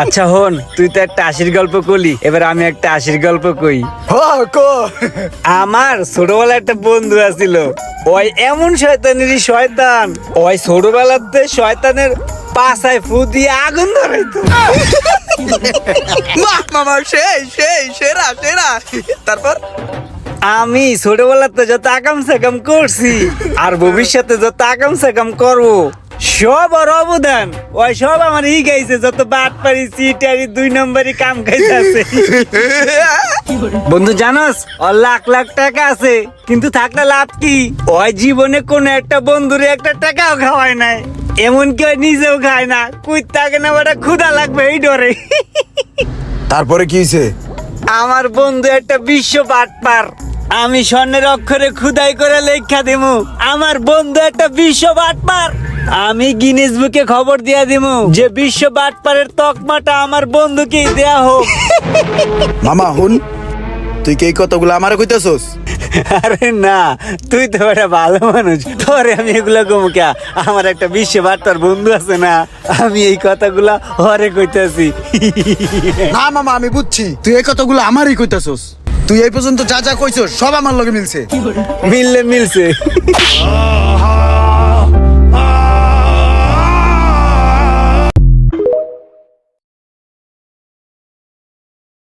আচ্ছা হন, তুই তো একটা হাসির গল্প কলি, এবার আমি একটা হাসির গল্প কই। আমার ছোটবেলা একটা বন্ধু আছিল, ওই এমন শয়তানেরই শয়তান, ওই ছোটবেলাতে শয়তানের পাছায় ফু দিয়ে আগুন ধরাইতো। বাহ মামা, সেই সেই সেরা সেরা। তারপর আমি ছোটবেলাতে যত আকাম সাকাম করছি আর ভবিষ্যতে যত আকাম সাকাম করবো সব ওর অবদান, ওই সব আমার গাইছে, যত বাট পারি চিটারি 2 নম্বরই কাম খাইছে। বন্ধু জানোস, ওর লাখ লাখ টাকা আছে, কিন্তু থাকলে লাভ কি? ওই জীবনে কোন একটা বন্ধুরে একটা টাকাও খাওয়ায় নাই, এমনকি ওই নিজেও খায় না। কুই থাকে না, ওটা ক্ষুধা লাগবে এই ডরে। তারপরে কি হয়েছে? আমার বন্ধু একটা বিশ্ব বাটপার, আমি স্বর্ণের অক্ষরে খুদাই করে লেখা দিমু আমার বন্ধু একটা বিশ্ব বাটপার। আমি গিনেস বুকে খবর দিয়া দিমু যে বিশ্ব বাটপারের তকমাটা আমার বন্ধুকেই দেয়া হোক। মামা হুন, তুই কি এই কথাগুলো আমারে কইতাছস? আরে না, তুই তো একটা ভালো মানুষ, তোরে আমি এগুলা কমু কে? আমার একটা বিশ্ব বাটপার বন্ধু আছে না, আমি এই কথাগুলা হরে কইতাছি। না মামা, আমি বুঝছি তুই এই কথাগুলো আমারই কইতাছস। তুই এই পর্যন্ত যা যা কইছস সব আমার লগে মিলছে। মিললে মিলছে।